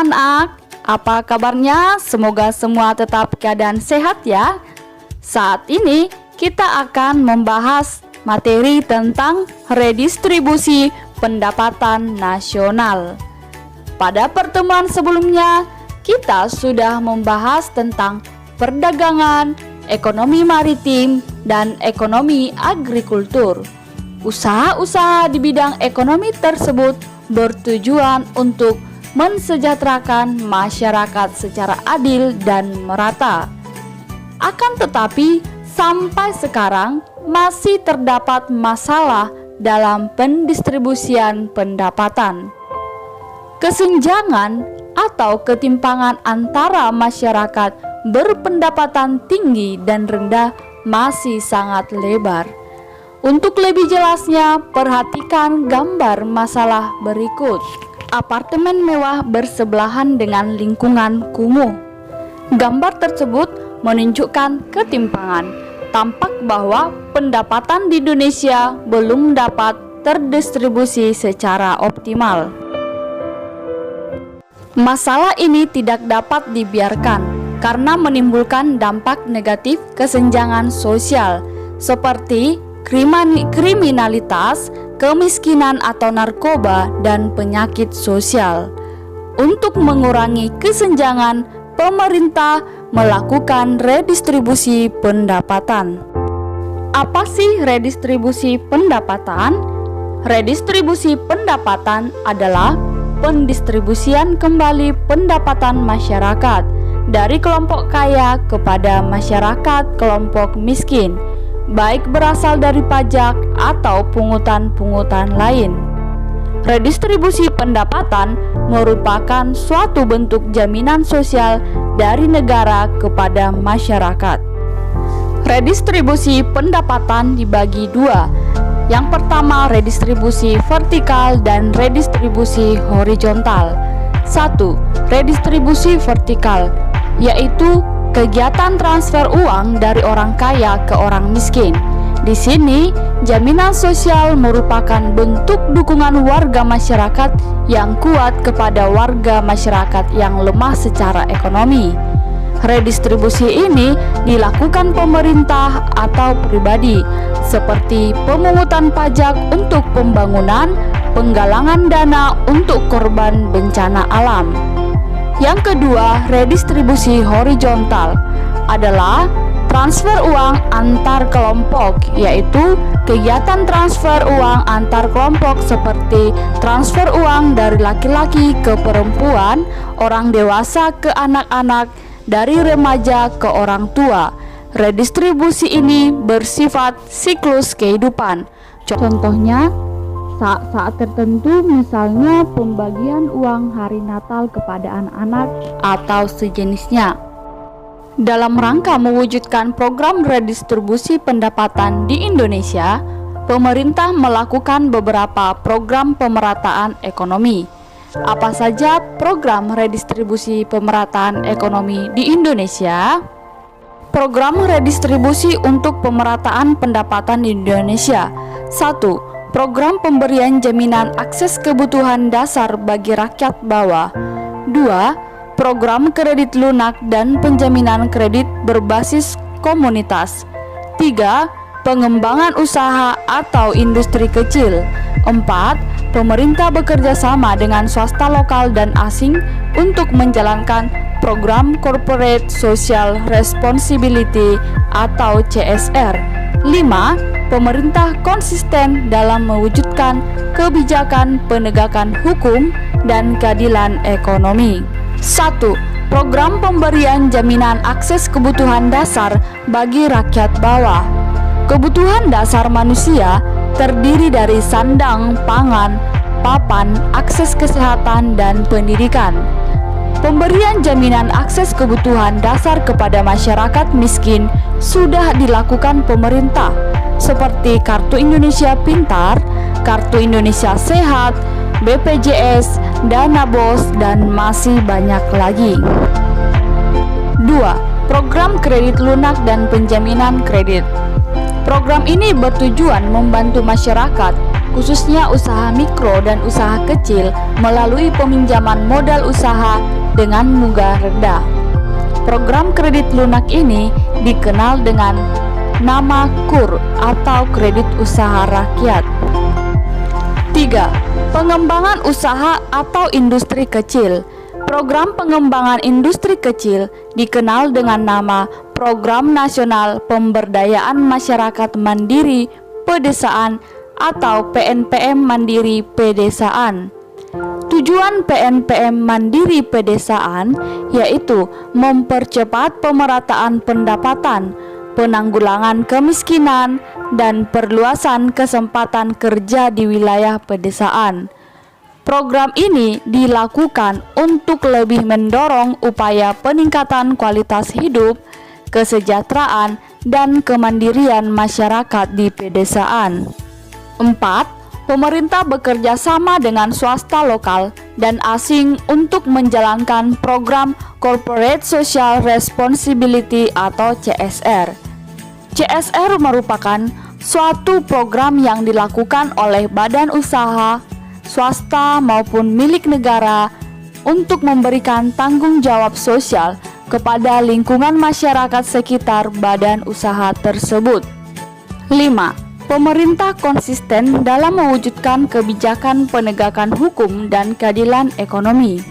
anak-anak, apa kabarnya? Semoga semua tetap keadaan sehat ya. Saat ini kita akan membahas materi tentang redistribusi pendapatan nasional. Pada pertemuan sebelumnya, kita sudah membahas tentang perdagangan, ekonomi maritim, dan ekonomi agrikultur. Usaha-usaha di bidang ekonomi tersebut bertujuan untuk mensejahterakan masyarakat secara adil dan merata. Akan tetapi, sampai sekarang masih terdapat masalah dalam pendistribusian pendapatan. Kesenjangan atau ketimpangan antara masyarakat berpendapatan tinggi dan rendah masih sangat lebar. Untuk lebih jelasnya, perhatikan gambar masalah berikut. Apartemen mewah bersebelahan dengan lingkungan kumuh. Gambar tersebut menunjukkan ketimpangan. Tampak bahwa pendapatan di Indonesia belum dapat terdistribusi secara optimal. Masalah ini tidak dapat dibiarkan karena menimbulkan dampak negatif kesenjangan sosial seperti kriminalitas, kemiskinan atau narkoba, dan penyakit sosial. Untuk mengurangi kesenjangan, pemerintah melakukan redistribusi pendapatan. Apa sih redistribusi pendapatan? Redistribusi pendapatan adalah pendistribusian kembali pendapatan masyarakat dari kelompok kaya kepada masyarakat kelompok miskin, baik berasal dari pajak atau pungutan-pungutan lain. Redistribusi pendapatan merupakan suatu bentuk jaminan sosial dari negara kepada masyarakat. Redistribusi pendapatan dibagi dua. Yang pertama, redistribusi vertikal dan redistribusi horizontal. 1. Redistribusi vertikal, yaitu kegiatan transfer uang dari orang kaya ke orang miskin. Di sini, jaminan sosial merupakan bentuk dukungan warga masyarakat yang kuat kepada warga masyarakat yang lemah secara ekonomi. Redistribusi ini dilakukan pemerintah atau pribadi, seperti pemungutan pajak untuk pembangunan, penggalangan dana untuk korban bencana alam. Yang kedua, redistribusi horizontal adalah transfer uang antar kelompok, yaitu kegiatan transfer uang antar kelompok seperti transfer uang dari laki-laki ke perempuan, orang dewasa ke anak-anak, dari remaja ke orang tua. Redistribusi ini bersifat siklus kehidupan. Contohnya, saat-saat tertentu, misalnya pembagian uang hari Natal kepada anak-anak atau sejenisnya. Dalam rangka mewujudkan program redistribusi pendapatan di Indonesia, pemerintah melakukan beberapa program pemerataan ekonomi. Apa saja program redistribusi pemerataan ekonomi di Indonesia? Program redistribusi untuk pemerataan pendapatan di Indonesia. 1. Program pemberian jaminan akses kebutuhan dasar bagi rakyat bawah. 2. Program kredit lunak dan penjaminan kredit berbasis komunitas. 3. Pengembangan usaha atau industri kecil. 4. Pemerintah bekerja sama dengan swasta lokal dan asing untuk menjalankan program Corporate Social Responsibility atau CSR. 5. Pemerintah konsisten dalam mewujudkan kebijakan penegakan hukum dan keadilan ekonomi. 1. Program pemberian jaminan akses kebutuhan dasar bagi rakyat bawah. Kebutuhan dasar manusia terdiri dari sandang, pangan, papan, akses kesehatan, dan pendidikan. Pemberian jaminan akses kebutuhan dasar kepada masyarakat miskin sudah dilakukan pemerintah, seperti Kartu Indonesia Pintar, Kartu Indonesia Sehat, BPJS, Dana BOS, dan masih banyak lagi. 2. Program kredit lunak dan penjaminan kredit. Program ini bertujuan membantu masyarakat khususnya usaha mikro dan usaha kecil melalui peminjaman modal usaha dengan bunga rendah. Program kredit lunak ini dikenal dengan nama KUR atau Kredit Usaha Rakyat. 3. Pengembangan usaha atau industri kecil. Program pengembangan industri kecil dikenal dengan nama Program Nasional Pemberdayaan Masyarakat Mandiri Pedesaan atau PNPM Mandiri Pedesaan. Tujuan PNPM Mandiri Pedesaan yaitu mempercepat pemerataan pendapatan, penanggulangan kemiskinan, dan perluasan kesempatan kerja di wilayah pedesaan. Program ini dilakukan untuk lebih mendorong upaya peningkatan kualitas hidup, kesejahteraan, dan kemandirian masyarakat di pedesaan. 4. Pemerintah bekerja sama dengan swasta lokal dan asing untuk menjalankan program Corporate Social Responsibility atau CSR. CSR merupakan suatu program yang dilakukan oleh badan usaha, swasta maupun milik negara untuk memberikan tanggung jawab sosial kepada lingkungan masyarakat sekitar badan usaha tersebut. 5. Pemerintah konsisten dalam mewujudkan kebijakan penegakan hukum dan keadilan ekonomi.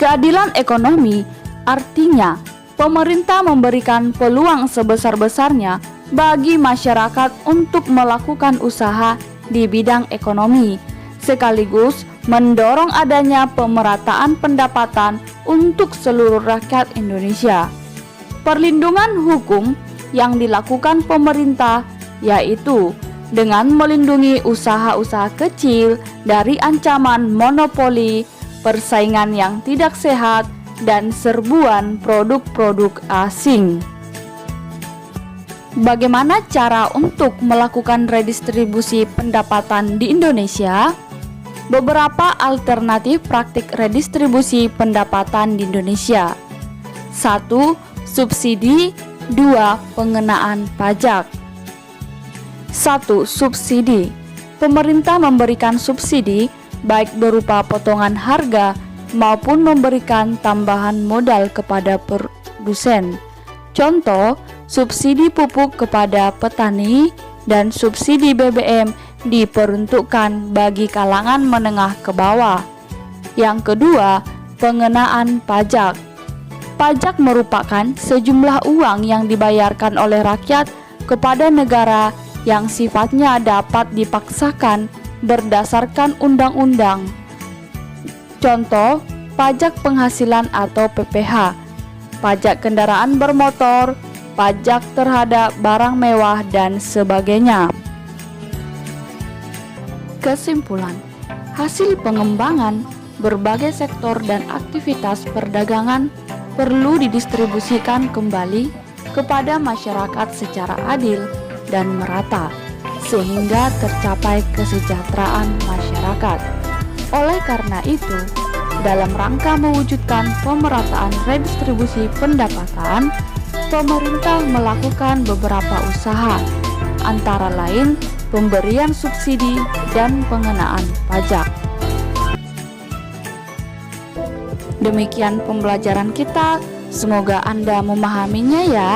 Keadilan ekonomi artinya pemerintah memberikan peluang sebesar-besarnya bagi masyarakat untuk melakukan usaha di bidang ekonomi, sekaligus mendorong adanya pemerataan pendapatan untuk seluruh rakyat Indonesia. Perlindungan hukum yang dilakukan pemerintah yaitu dengan melindungi usaha-usaha kecil dari ancaman monopoli, persaingan yang tidak sehat, dan serbuan produk-produk asing. Bagaimana cara untuk melakukan redistribusi pendapatan di Indonesia? Beberapa alternatif praktik redistribusi pendapatan di Indonesia. 1. Subsidi. 2. Pengenaan pajak. 1. Subsidi. Pemerintah memberikan subsidi baik berupa potongan harga maupun memberikan tambahan modal kepada produsen. Contoh, subsidi pupuk kepada petani dan subsidi BBM diperuntukkan bagi kalangan menengah ke bawah. Yang kedua, pengenaan pajak. Pajak merupakan sejumlah uang yang dibayarkan oleh rakyat kepada negara yang sifatnya dapat dipaksakan berdasarkan undang-undang. Contoh, pajak penghasilan atau PPH, pajak kendaraan bermotor, pajak terhadap barang mewah, dan sebagainya. Kesimpulan, hasil pengembangan berbagai sektor dan aktivitas perdagangan perlu didistribusikan kembali kepada masyarakat secara adil dan merata, sehingga tercapai kesejahteraan masyarakat. Oleh karena itu, dalam rangka mewujudkan pemerataan redistribusi pendapatan, pemerintah melakukan beberapa usaha, antara lain pemberian subsidi dan pengenaan pajak. Demikian pembelajaran kita, semoga Anda memahaminya ya.